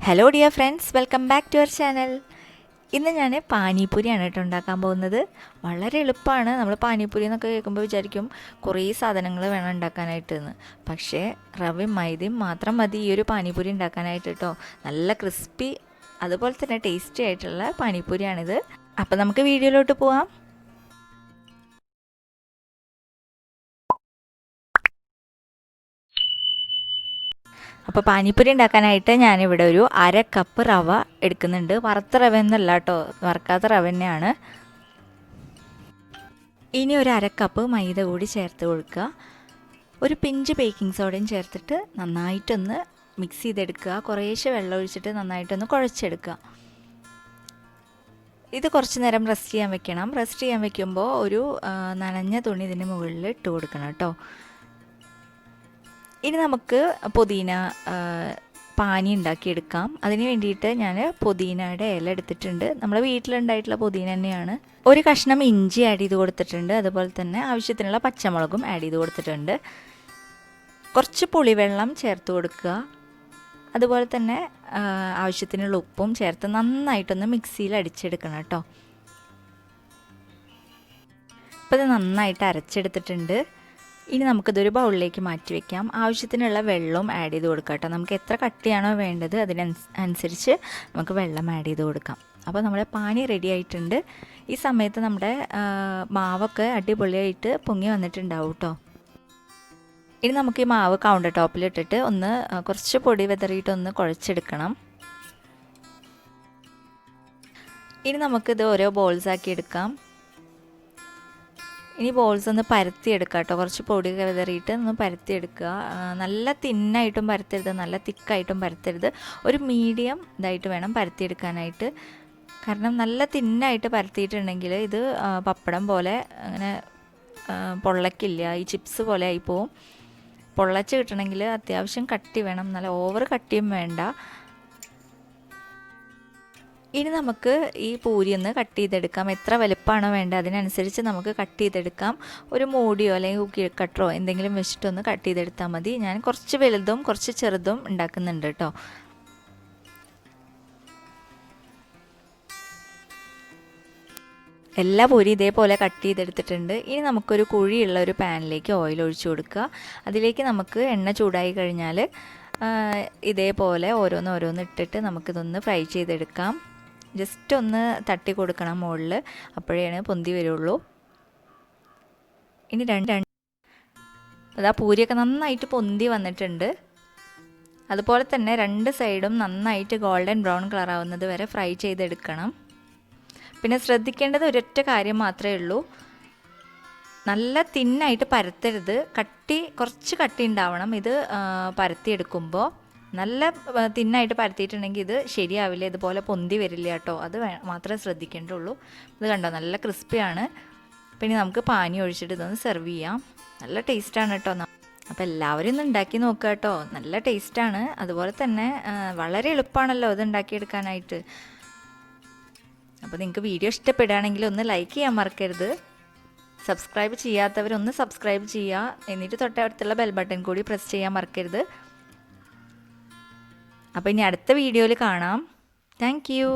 Hello dear friends, welcome back to our channel. ഇന്ന് ഞാൻ പാനിപ്പൂരിയാണ് കേട്ടോ ഉണ്ടാക്കാൻ പോകുന്നത്. വളരെ എളുപ്പമാണ്. നമ്മൾ പാനിപ്പൂരി എന്നൊക്കെ കേൾക്കുമ്പോൾ വിചാരിക്കും കുറേ സാധനങ്ങൾ വേണം ഉണ്ടാക്കാനായിട്ട് എന്ന്. പക്ഷേ റവയും മൈദയും മാത്രം മതി ഈ ഒരു പാനിപ്പൂരി ഉണ്ടാക്കാനായിട്ട് കേട്ടോ. നല്ല ക്രിസ്പി അതുപോലെ തന്നെ ടേസ്റ്റി ആയിട്ടുള്ള പാനിപ്പൂരിയാണിത്. അപ്പോൾ നമുക്ക് വീഡിയോയിലോട്ട് പോവാം. അപ്പോൾ പാനിപ്പൂരി ഉണ്ടാക്കാനായിട്ട് ഞാനിവിടെ ഒരു 1/2 കപ്പ് റവ എടുക്കുന്നുണ്ട്. വറുത്ത റവ എന്നല്ല കേട്ടോ, വറുക്കാത്ത റവ തന്നെയാണ്. ഇനി ഒരു 1/2 കപ്പ് മൈദ കൂടി ചേർത്ത് കൊടുക്കുക. ഒരു പിഞ്ച് ബേക്കിംഗ് സോഡയും ചേർത്തിട്ട് നന്നായിട്ടൊന്ന് മിക്സ് ചെയ്തെടുക്കുക. കുറേശ്ശെ വെള്ളം ഒഴിച്ചിട്ട് നന്നായിട്ടൊന്ന് കുഴച്ചെടുക്കുക. ഇത് കുറച്ച് നേരം റെസ്റ്റ് ചെയ്യാൻ വെക്കണം. റെസ്റ്റ് ചെയ്യാൻ വെക്കുമ്പോൾ ഒരു നനഞ്ഞ തുണി ഇതിന് മുകളിൽ ഇട്ട് കൊടുക്കണം കേട്ടോ. ഇനി നമുക്ക് പുതിന പാനി ഉണ്ടാക്കിയെടുക്കാം. അതിന് വേണ്ടിയിട്ട് ഞാൻ പുതിനയുടെ ഇല എടുത്തിട്ടുണ്ട്. നമ്മുടെ വീട്ടിലുണ്ടായിട്ടുള്ള പുതിന തന്നെയാണ്. ഒരു കഷ്ണം ഇഞ്ചി ആഡ് ചെയ്ത് കൊടുത്തിട്ടുണ്ട്. അതുപോലെ തന്നെ ആവശ്യത്തിനുള്ള പച്ചമുളകും ആഡ് ചെയ്ത് കൊടുത്തിട്ടുണ്ട്. കുറച്ച് പുളിവെള്ളം ചേർത്ത് കൊടുക്കുക. അതുപോലെ തന്നെ ആവശ്യത്തിനുള്ള ഉപ്പും ചേർത്ത് നന്നായിട്ടൊന്ന് മിക്സിയിൽ അടിച്ചെടുക്കണം കേട്ടോ. അപ്പോൾ ഇത് നന്നായിട്ട് അരച്ചെടുത്തിട്ടുണ്ട്. ഇനി നമുക്കിതൊരു ബൗളിലേക്ക് മാറ്റി വയ്ക്കാം. ആവശ്യത്തിനുള്ള വെള്ളവും ആഡ് ചെയ്ത് കൊടുക്കാം കേട്ടോ. നമുക്ക് എത്ര കട്ടിയാണോ വേണ്ടത് അതിനനുസരിച്ച് നമുക്ക് വെള്ളം ആഡ് ചെയ്ത് കൊടുക്കാം. അപ്പോൾ നമ്മുടെ പാനി റെഡി ആയിട്ടുണ്ട്. ഈ സമയത്ത് നമ്മുടെ മാവൊക്കെ അടിപൊളിയായിട്ട് പൊങ്ങി വന്നിട്ടുണ്ടാവും കേട്ടോ. ഇനി നമുക്ക് ഈ മാവ് കൗണ്ടർ ടോപ്പിലിട്ടിട്ട് ഒന്ന് കുറച്ച് പൊടി വിതറിയിട്ടൊന്ന് കുഴച്ചെടുക്കണം. ഇനി നമുക്കിത് ഓരോ ബോൾസ് ആക്കി എടുക്കാം. ഇനി ബോൾസ് ഒന്ന് പരത്തിയെടുക്കുക കേട്ടോ. കുറച്ച് പൊടിയൊക്കെ വിതറിയിട്ട് ഒന്ന് പരത്തിയെടുക്കുക. നല്ല തിന്നായിട്ടും പരത്തരുത്, നല്ല തിക്കായിട്ടും പരത്തരുത്. ഒരു മീഡിയം ഇതായിട്ട് വേണം പരത്തിയെടുക്കാനായിട്ട്. കാരണം നല്ല തിന്നായിട്ട് പരത്തിയിട്ടുണ്ടെങ്കിൽ ഇത് പപ്പടം പോലെ അങ്ങനെ പൊള്ളക്കില്ല, ഈ ചിപ്സ് പോലെ ആയിപ്പോവും. പൊള്ളച്ച് കിട്ടണമെങ്കിൽ അത്യാവശ്യം കട്ടി വേണം, നല്ല ഓവർ കട്ടിയും വേണ്ട. ഇനി നമുക്ക് ഈ പൂരി ഒന്ന് കട്ട് ചെയ്തെടുക്കാം. എത്ര വലുപ്പമാണോ വേണ്ടത് അതിനനുസരിച്ച് നമുക്ക് കട്ട് ചെയ്തെടുക്കാം. ഒരു മൂടിയോ അല്ലെങ്കിൽ കുക്കി കട്ടറോ എന്തെങ്കിലും വെച്ചിട്ടൊന്ന് കട്ട് ചെയ്തെടുത്താൽ മതി. ഞാൻ കുറച്ച് വലുതും കുറച്ച് ചെറുതും ഉണ്ടാക്കുന്നുണ്ട് കേട്ടോ. എല്ലാ പൂരി ഇതേപോലെ കട്ട് ചെയ്തെടുത്തിട്ടുണ്ട്. ഇനി നമുക്കൊരു കുഴിയുള്ള ഒരു പാനിലേക്ക് ഓയിൽ ഒഴിച്ചു കൊടുക്കുക. അതിലേക്ക് നമുക്ക് എണ്ണ ചൂടായി കഴിഞ്ഞാൽ ഇതേപോലെ ഓരോന്ന് ഇട്ടിട്ട് നമുക്കിതൊന്ന് ഫ്രൈ ചെയ്തെടുക്കാം. ജസ്റ്റ് ഒന്ന് തട്ടി കൊടുക്കണം മുകളിൽ, അപ്പോഴേ പൊന്തി വരുള്ളൂ. ഇനി അതാ പൂരിയൊക്കെ നന്നായിട്ട് പൊന്തി വന്നിട്ടുണ്ട്. അതുപോലെ തന്നെ രണ്ട് സൈഡും നന്നായിട്ട് ഗോൾഡൻ ബ്രൗൺ കളർ ആവുന്നത് വരെ ഫ്രൈ ചെയ്തെടുക്കണം. പിന്നെ ശ്രദ്ധിക്കേണ്ടത് ഒരൊറ്റ കാര്യം മാത്രമേ ഉള്ളൂ, നല്ല തിന്നായിട്ട് പരത്തരുത്. കുറച്ച് കട്ടി ഉണ്ടാവണം ഇത് പരത്തിയെടുക്കുമ്പോൾ. നല്ല തിന്നായിട്ട് പരത്തിയിട്ടുണ്ടെങ്കിൽ ഇത് ശരിയാവില്ല, ഇതുപോലെ പൊന്തി വരില്ല കേട്ടോ. അത് മാത്രമേ ശ്രദ്ധിക്കേണ്ടുള്ളൂ. ഇത് കണ്ടോ, നല്ല ക്രിസ്പിയാണ്. പിന്നെ നമുക്ക് പാനി ഒഴിച്ചിട്ട് ഇതൊന്ന് സെർവ് ചെയ്യാം. നല്ല ടേസ്റ്റാണ് കേട്ടോ. അപ്പോൾ എല്ലാവരും ഒന്ന് ഉണ്ടാക്കി നോക്കുക കേട്ടോ. നല്ല ടേസ്റ്റാണ്. അതുപോലെ തന്നെ വളരെ എളുപ്പമാണല്ലോ ഇത് ഉണ്ടാക്കിയെടുക്കാനായിട്ട്. അപ്പോൾ നിങ്ങൾക്ക് വീഡിയോ ഇഷ്ടപ്പെടുകയാണെങ്കിൽ ഒന്ന് ലൈക്ക് ചെയ്യാൻ മറക്കരുത്. സബ്സ്ക്രൈബ് ചെയ്യാത്തവരൊന്ന് സബ്സ്ക്രൈബ് ചെയ്യുക. എന്നിട്ട് തൊട്ടടുത്തുള്ള ബെൽ ബട്ടൺ കൂടി പ്രസ് ചെയ്യാൻ മറക്കരുത്. അപ്പോൾ ഇനി അടുത്ത വീഡിയോയിൽ കാണാം. Thank you.